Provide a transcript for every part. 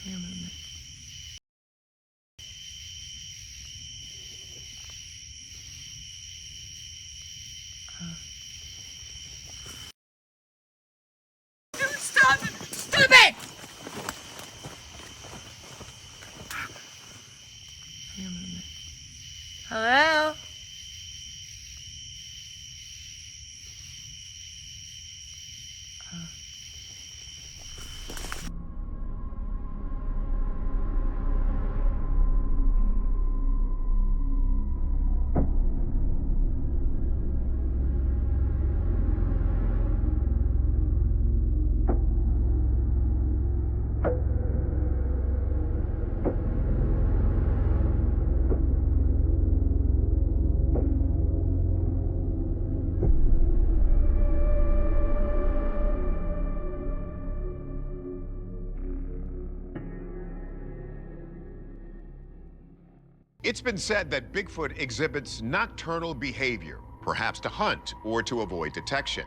Wait a minute. Stop it! Stupid! Wait a minute. Hello? It's been said that Bigfoot exhibits nocturnal behavior, perhaps to hunt or to avoid detection.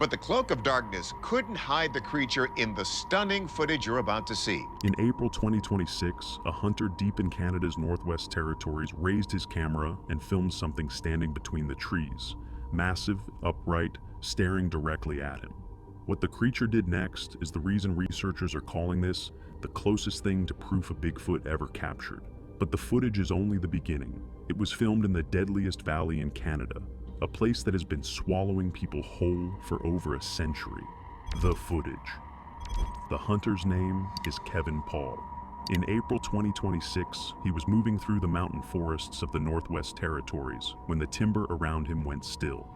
But the cloak of darkness couldn't hide the creature in the stunning footage you're about to see. In April 2026, a hunter deep in Canada's Northwest Territories raised his camera and filmed something standing between the trees, massive, upright, staring directly at him. What the creature did next is the reason researchers are calling this the closest thing to proof a Bigfoot ever captured. But the footage is only the beginning. It was filmed in the deadliest valley in Canada, a place that has been swallowing people whole for over a century. The footage. The hunter's name is Kevin Paul. In April 2026, he was moving through the mountain forests of the Northwest Territories when the timber around him went still.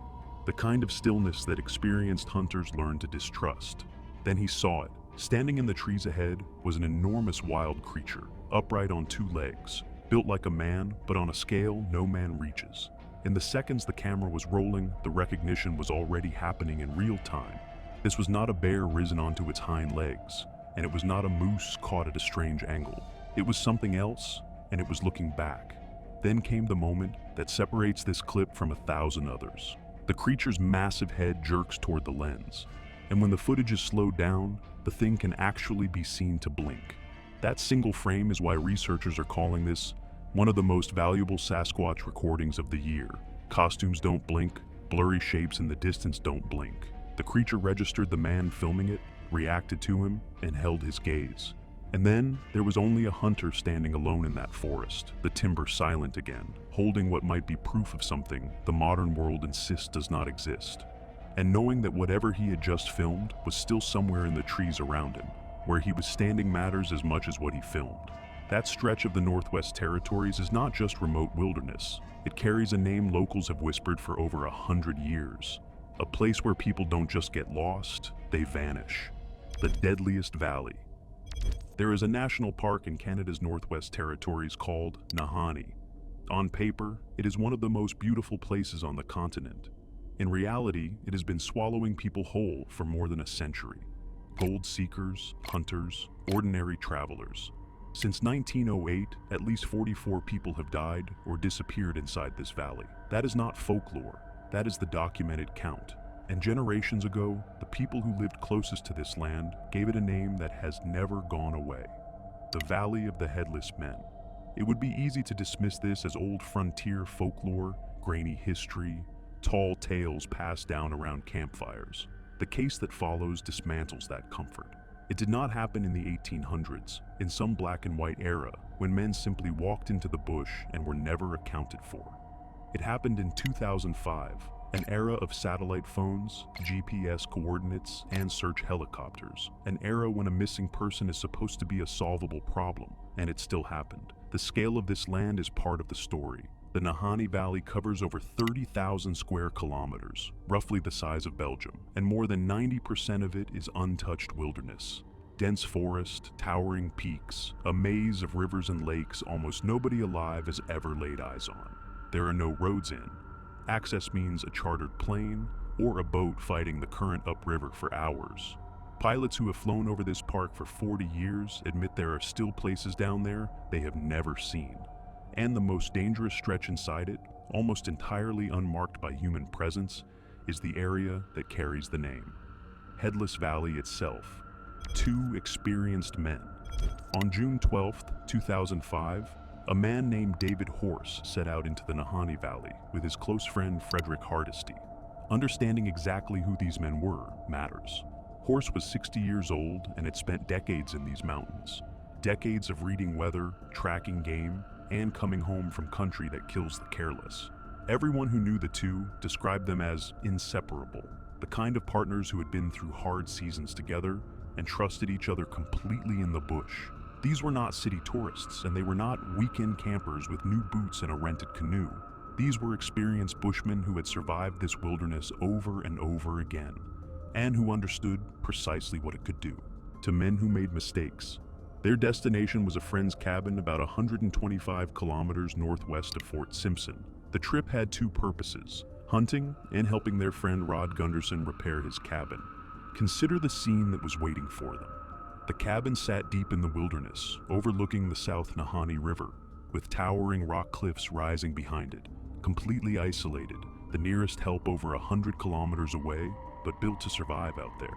The kind of stillness that experienced hunters learned to distrust. Then he saw it. Standing in the trees ahead was an enormous wild creature, upright on two legs, built like a man, but on a scale no man reaches. In the seconds the camera was rolling, the recognition was already happening in real time. This was not a bear risen onto its hind legs, and it was not a moose caught at a strange angle. It was something else, and it was looking back. Then came the moment that separates this clip from 1,000 others. The creature's massive head jerks toward the lens, and when the footage is slowed down, the thing can actually be seen to blink. That single frame is why researchers are calling this one of the most valuable Sasquatch recordings of the year. Costumes don't blink, blurry shapes in the distance don't blink. The creature registered the man filming it, reacted to him, and held his gaze. And then there was only a hunter standing alone in that forest, the timber silent again, holding what might be proof of something the modern world insists does not exist. And knowing that whatever he had just filmed was still somewhere in the trees around him, where he was standing matters as much as what he filmed. That stretch of the Northwest Territories is not just remote wilderness. It carries a name locals have whispered for over 100 years. A place where people don't just get lost, they vanish. The deadliest valley. There is a national park in Canada's Northwest Territories called Nahanni. On paper, it is one of the most beautiful places on the continent. In reality, it has been swallowing people whole for more than a century. Gold seekers, hunters, ordinary travelers. Since 1908, at least 44 people have died or disappeared inside this valley. That is not folklore, that is the documented count. And generations ago, the people who lived closest to this land gave it a name that has never gone away. The Valley of the Headless Men. It would be easy to dismiss this as old frontier folklore, grainy history, tall tales passed down around campfires. The case that follows dismantles that comfort. It did not happen in the 1800s, in some black and white era, when men simply walked into the bush and were never accounted for. It happened in 2005, an era of satellite phones, GPS coordinates, and search helicopters. An era when a missing person is supposed to be a solvable problem, and it still happened. The scale of this land is part of the story. The Nahanni Valley covers over 30,000 square kilometers, roughly the size of Belgium, and more than 90% of it is untouched wilderness. Dense forest, towering peaks, a maze of rivers and lakes almost nobody alive has ever laid eyes on. There are no roads in. Access means a chartered plane or a boat fighting the current upriver for hours. Pilots who have flown over this park for 40 years admit there are still places down there they have never seen. And the most dangerous stretch inside it, almost entirely unmarked by human presence, is the area that carries the name. Headless Valley itself. Two experienced men. On June 12, 2005, a man named David Horse set out into the Nahanni Valley with his close friend Frederick Hardesty. Understanding exactly who these men were matters. Horse was 60 years old and had spent decades in these mountains. Decades of reading weather, tracking game, and coming home from country that kills the careless. Everyone who knew the two described them as inseparable, the kind of partners who had been through hard seasons together and trusted each other completely in the bush. These were not city tourists, and they were not weekend campers with new boots and a rented canoe. These were experienced bushmen who had survived this wilderness over and over again, and who understood precisely what it could do. To men who made mistakes, their destination was a friend's cabin about 125 kilometers northwest of Fort Simpson. The trip had two purposes: hunting and helping their friend Rod Gunderson repair his cabin. Consider the scene that was waiting for them. The cabin sat deep in the wilderness, overlooking the South Nahanni River, with towering rock cliffs rising behind it. Completely isolated, the nearest help over 100 kilometers away, but built to survive out there.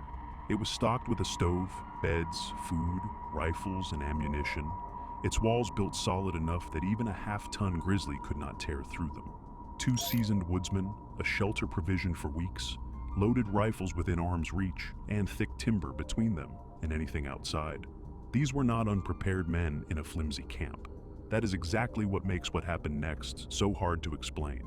It was stocked with a stove, beds, food, rifles, and ammunition. Its walls built solid enough that even a half-ton grizzly could not tear through them. Two seasoned woodsmen, a shelter provisioned for weeks, loaded rifles within arm's reach, and thick timber between them and anything outside. These were not unprepared men in a flimsy camp. That is exactly what makes what happened next so hard to explain.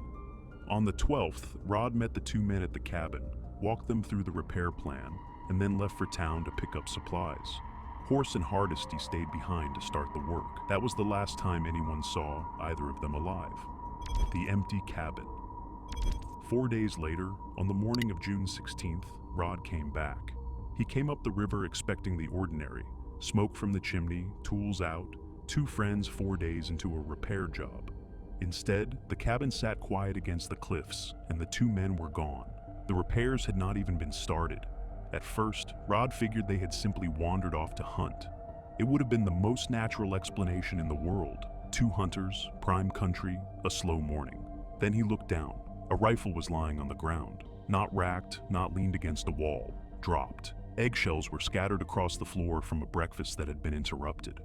On the 12th, Rod met the two men at the cabin, walked them through the repair plan, and then left for town to pick up supplies. Horse and Hardesty stayed behind to start the work. That was the last time anyone saw either of them alive. The empty cabin. 4 days later, on the morning of June 16th, Rod came back. He came up the river expecting the ordinary: smoke from the chimney, tools out, two friends 4 days into a repair job. Instead, the cabin sat quiet against the cliffs, and the two men were gone. The repairs had not even been started. At first, Rod figured they had simply wandered off to hunt. It would have been the most natural explanation in the world. Two hunters, prime country, a slow morning. Then he looked down. A rifle was lying on the ground. Not racked, not leaned against a wall. Dropped. Eggshells were scattered across the floor from a breakfast that had been interrupted.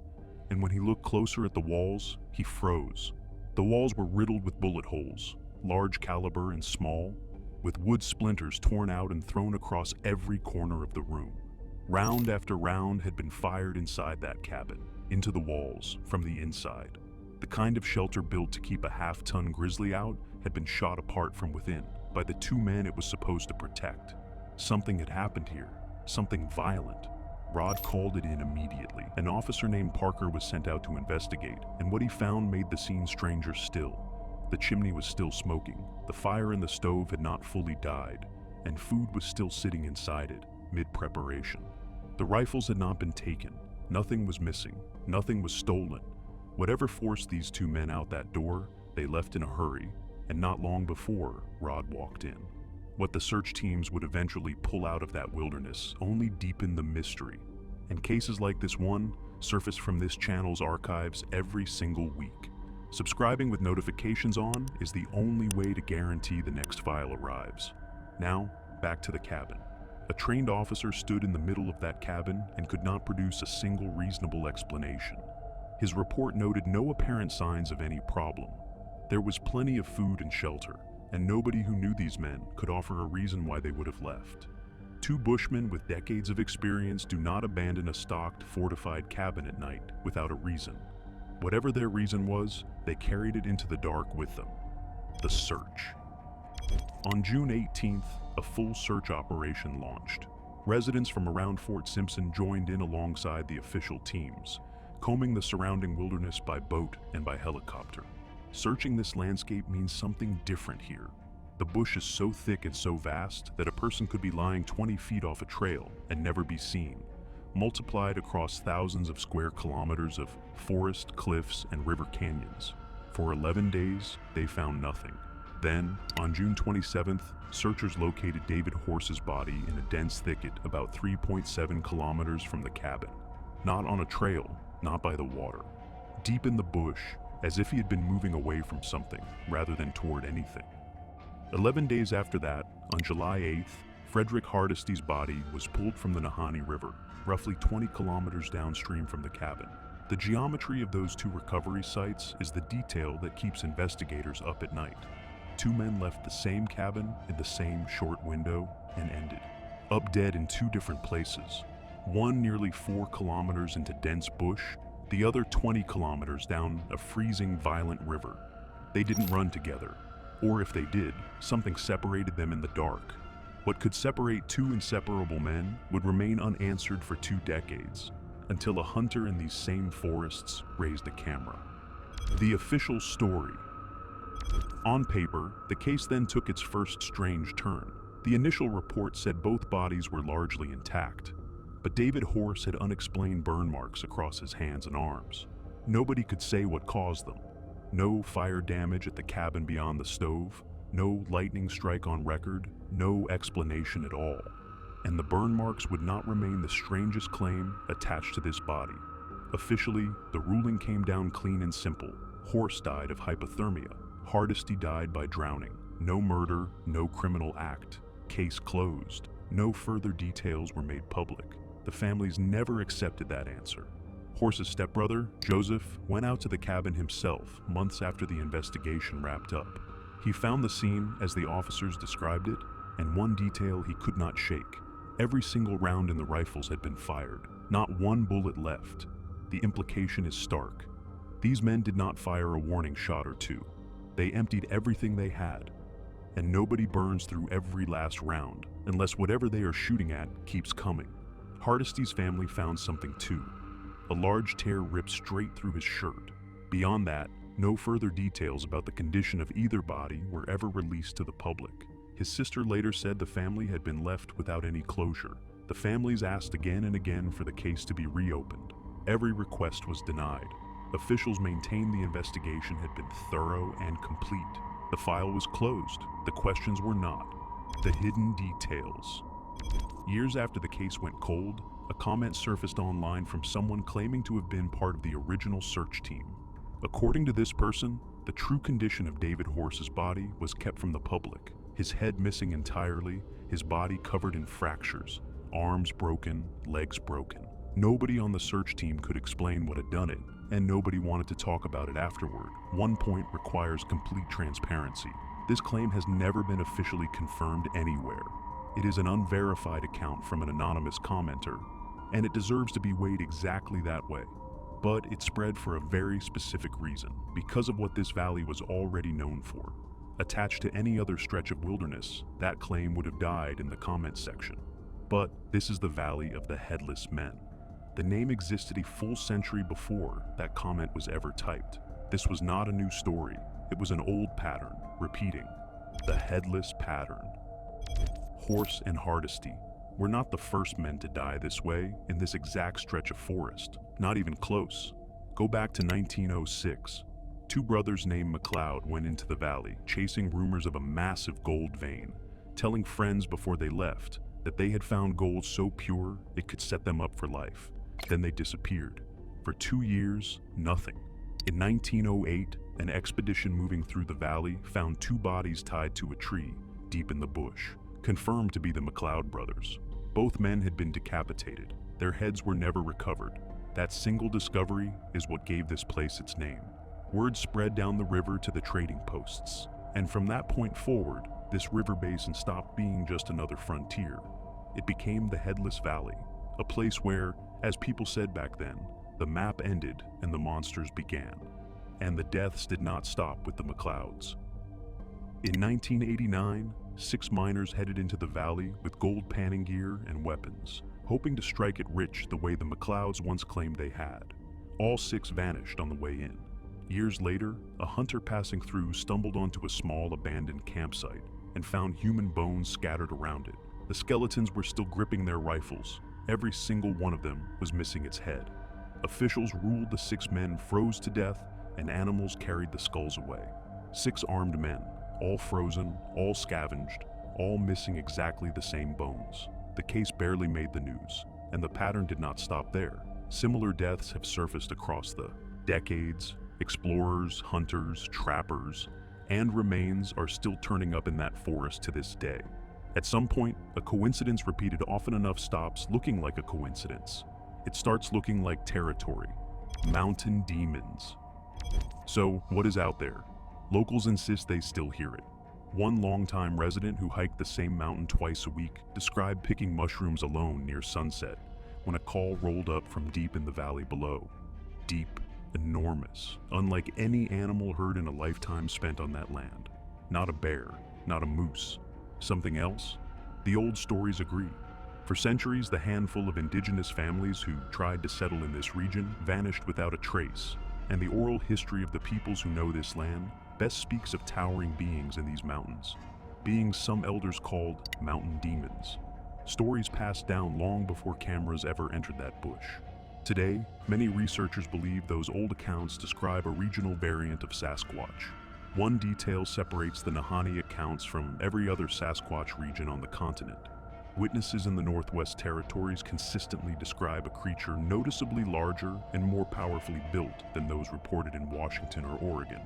And when he looked closer at the walls, he froze. The walls were riddled with bullet holes, large caliber and small, with wood splinters torn out and thrown across every corner of the room. Round after round had been fired inside that cabin, into the walls, from the inside. The kind of shelter built to keep a half-ton grizzly out had been shot apart from within by the two men it was supposed to protect. Something had happened here, something violent. Rod called it in immediately. An officer named Parker was sent out to investigate, and what he found made the scene stranger still. The chimney was still smoking, the fire in the stove had not fully died, and food was still sitting inside it, mid-preparation. The rifles had not been taken, nothing was missing, nothing was stolen. Whatever forced these two men out that door, they left in a hurry, and not long before Rod walked in. What the search teams would eventually pull out of that wilderness only deepened the mystery, and cases like this one surface from this channel's archives every single week. Subscribing with notifications on is the only way to guarantee the next file arrives. Now, back to the cabin. A trained officer stood in the middle of that cabin and could not produce a single reasonable explanation. His report noted no apparent signs of any problem. There was plenty of food and shelter, and nobody who knew these men could offer a reason why they would have left. Two bushmen with decades of experience do not abandon a stocked, fortified cabin at night without a reason. Whatever their reason was, they carried it into the dark with them. The search. On June 18th, a full search operation launched. Residents from around Fort Simpson joined in alongside the official teams, combing the surrounding wilderness by boat and by helicopter. Searching this landscape means something different here. The bush is so thick and so vast that a person could be lying 20 feet off a trail and never be seen, multiplied across thousands of square kilometers of forest, cliffs, and river canyons. For 11 days, they found nothing. Then, on June 27th, searchers located David Horse's body in a dense thicket about 3.7 kilometers from the cabin. Not on a trail, not by the water. Deep in the bush, as if he had been moving away from something rather than toward anything. 11 days after that, on July 8th, Frederick Hardisty's body was pulled from the Nahanni River, roughly 20 kilometers downstream from the cabin. The geometry of those two recovery sites is the detail that keeps investigators up at night. Two men left the same cabin in the same short window and ended up dead in two different places. One nearly 4 kilometers into dense bush, the other 20 kilometers down a freezing, violent river. They didn't run together, or if they did, something separated them in the dark. What could separate two inseparable men would remain unanswered for 2 decades, until a hunter in these same forests raised a camera. The official story. On paper, the case then took its first strange turn. The initial report said both bodies were largely intact, but David Horse had unexplained burn marks across his hands and arms. Nobody could say what caused them. No fire damage at the cabin beyond the stove, no lightning strike on record, no explanation at all. And the burn marks would not remain the strangest claim attached to this body. Officially, the ruling came down clean and simple. Horse died of hypothermia. Hardisty died by drowning. No murder, no criminal act. Case closed. No further details were made public. The families never accepted that answer. Horse's stepbrother, Joseph, went out to the cabin himself months after the investigation wrapped up. He found the scene as the officers described it, and one detail he could not shake. Every single round in the rifles had been fired. Not one bullet left. The implication is stark. These men did not fire a warning shot or two. They emptied everything they had. And nobody burns through every last round, unless whatever they are shooting at keeps coming. Hardisty's family found something too. A large tear ripped straight through his shirt. Beyond that, no further details about the condition of either body were ever released to the public. His sister later said the family had been left without any closure. The families asked again and again for the case to be reopened. Every request was denied. Officials maintained the investigation had been thorough and complete. The file was closed. The questions were not. The hidden details. Years after the case went cold, a comment surfaced online from someone claiming to have been part of the original search team. According to this person, the true condition of David Horse's body was kept from the public. His head missing entirely, his body covered in fractures, arms broken, legs broken. Nobody on the search team could explain what had done it, and nobody wanted to talk about it afterward. One point requires complete transparency. This claim has never been officially confirmed anywhere. It is an unverified account from an anonymous commenter, and it deserves to be weighed exactly that way. But it spread for a very specific reason, because of what this valley was already known for. Attached to any other stretch of wilderness, that claim would have died in the comments section. But this is the Valley of the Headless Men. The name existed a full century before that comment was ever typed. This was not a new story. It was an old pattern, repeating. The Headless Pattern. Horse and Hardisty were not the first men to die this way in this exact stretch of forest. Not even close. Go back to 1906. Two brothers named McLeod went into the valley, chasing rumors of a massive gold vein, telling friends before they left that they had found gold so pure it could set them up for life. Then they disappeared. For 2 years, nothing. In 1908, an expedition moving through the valley found 2 bodies tied to a tree deep in the bush, confirmed to be the McLeod brothers. Both men had been decapitated. Their heads were never recovered. That single discovery is what gave this place its name. Word spread down the river to the trading posts, and from that point forward, this river basin stopped being just another frontier. It became the Headless Valley, a place where, as people said back then, the map ended and the monsters began. And the deaths did not stop with the McLeods. In 1989, 6 miners headed into the valley with gold panning gear and weapons, hoping to strike it rich the way the McLeods once claimed they had. All 6 vanished on the way in. Years later, a hunter passing through stumbled onto a small abandoned campsite and found human bones scattered around it. The skeletons were still gripping their rifles. Every single one of them was missing its head. Officials ruled the 6 men froze to death and animals carried the skulls away. 6 armed men, all frozen, all scavenged, all missing exactly the same bones. The case barely made the news, and the pattern did not stop there. Similar deaths have surfaced across the decades. Explorers, hunters, trappers, and remains are still turning up in that forest to this day. At some point, a coincidence repeated often enough stops looking like a coincidence. It starts looking like territory. Mountain demons. So, what is out there? Locals insist they still hear it. One longtime resident who hiked the same mountain twice a week described picking mushrooms alone near sunset when a call rolled up from deep in the valley below. Deep, enormous, unlike any animal heard in a lifetime spent on that land. Not a bear, not a moose. Something else? The old stories agree. For centuries, the handful of indigenous families who tried to settle in this region vanished without a trace, and the oral history of the peoples who know this land best speaks of towering beings in these mountains, beings some elders called mountain demons. Stories passed down long before cameras ever entered that bush. Today, many researchers believe those old accounts describe a regional variant of Sasquatch. One detail separates the Nahanni accounts from every other Sasquatch region on the continent. Witnesses in the Northwest Territories consistently describe a creature noticeably larger and more powerfully built than those reported in Washington or Oregon.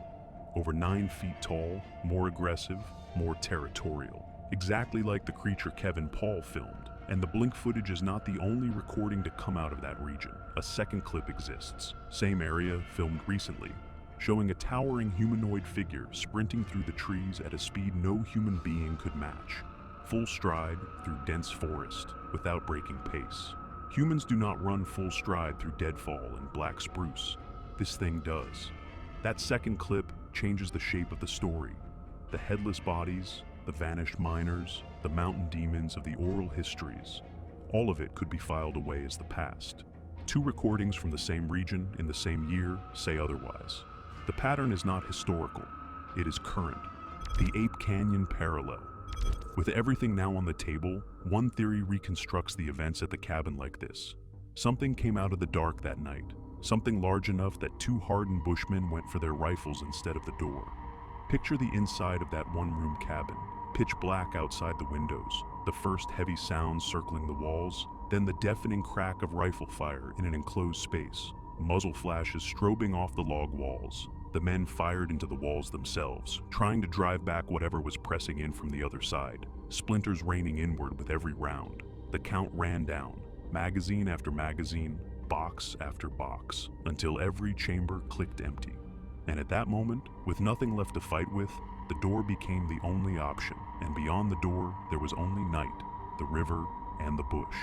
Over 9 feet tall, more aggressive, more territorial. Exactly like the creature Kevin Paul filmed. And the blink footage is not the only recording to come out of that region. A second clip exists, same area, filmed recently, showing a towering humanoid figure sprinting through the trees at a speed no human being could match. Full stride through dense forest, without breaking pace. Humans do not run full stride through deadfall and black spruce. This thing does. That second clip changes the shape of the story. The headless bodies, the vanished miners, the mountain demons of the oral histories. All of it could be filed away as the past. 2 recordings from the same region in the same year say otherwise. The pattern is not historical, it is current. The Ape Canyon parallel. With everything now on the table, one theory reconstructs the events at the cabin like this. Something came out of the dark that night. Something large enough that 2 hardened bushmen went for their rifles instead of the door. Picture the inside of that one-room cabin. Pitch black outside the windows, the first heavy sounds circling the walls, then the deafening crack of rifle fire in an enclosed space. Muzzle flashes strobing off the log walls. The men fired into the walls themselves, trying to drive back whatever was pressing in from the other side, splinters raining inward with every round. The count ran down, magazine after magazine, box after box, until every chamber clicked empty. And at that moment, with nothing left to fight with, the door became the only option, and beyond the door, there was only night, the river, and the bush.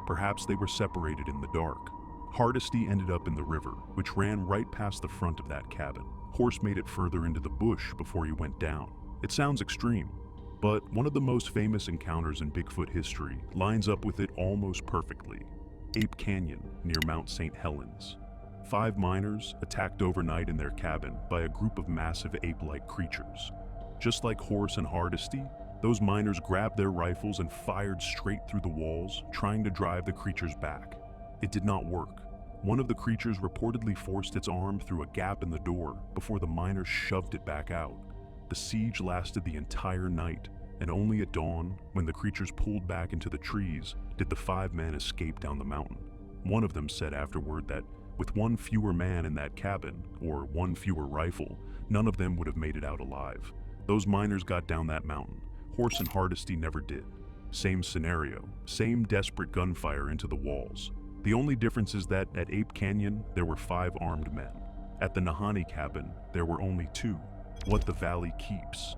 Perhaps they were separated in the dark. Hardesty ended up in the river, which ran right past the front of that cabin. Horse made it further into the bush before he went down. It sounds extreme, but one of the most famous encounters in Bigfoot history lines up with it almost perfectly. Ape Canyon, near Mount St. Helens. 5 miners attacked overnight in their cabin by a group of massive ape-like creatures. Just like Horse and Hardesty, those miners grabbed their rifles and fired straight through the walls, trying to drive the creatures back. It did not work. One of the creatures reportedly forced its arm through a gap in the door before the miners shoved it back out. The siege lasted the entire night, and only at dawn, when the creatures pulled back into the trees, did the 5 men escape down the mountain. One of them said afterward that with 1 fewer man in that cabin, or 1 fewer rifle, none of them would have made it out alive. Those miners got down that mountain. Horse and Hardesty never did. Same scenario, same desperate gunfire into the walls. The only difference is that at Ape Canyon, there were 5 armed men. At the Nahanni cabin, there were only 2. What the valley keeps.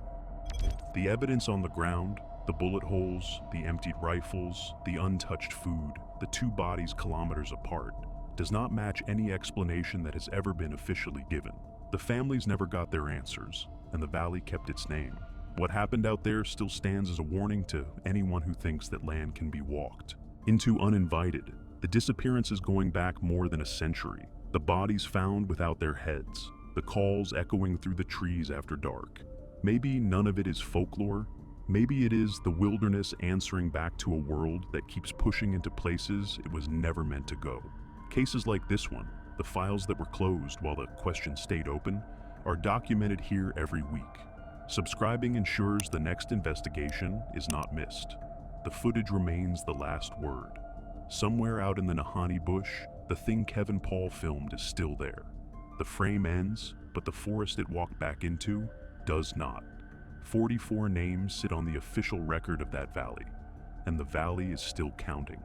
The evidence on the ground, the bullet holes, the emptied rifles, the untouched food, the 2 bodies kilometers apart, does not match any explanation that has ever been officially given. The families never got their answers, and the valley kept its name. What happened out there still stands as a warning to anyone who thinks that land can be walked. Into uninvited, the disappearances going back more than a century, the bodies found without their heads, the calls echoing through the trees after dark. Maybe none of it is folklore. Maybe it is the wilderness answering back to a world that keeps pushing into places it was never meant to go. Cases like this one, the files that were closed while the question stayed open, are documented here every week. Subscribing ensures the next investigation is not missed. The footage remains the last word. Somewhere out in the Nahanni bush, the thing Kevin Paul filmed is still there. The frame ends, but the forest it walked back into does not. 44 names sit on the official record of that valley, and the valley is still counting.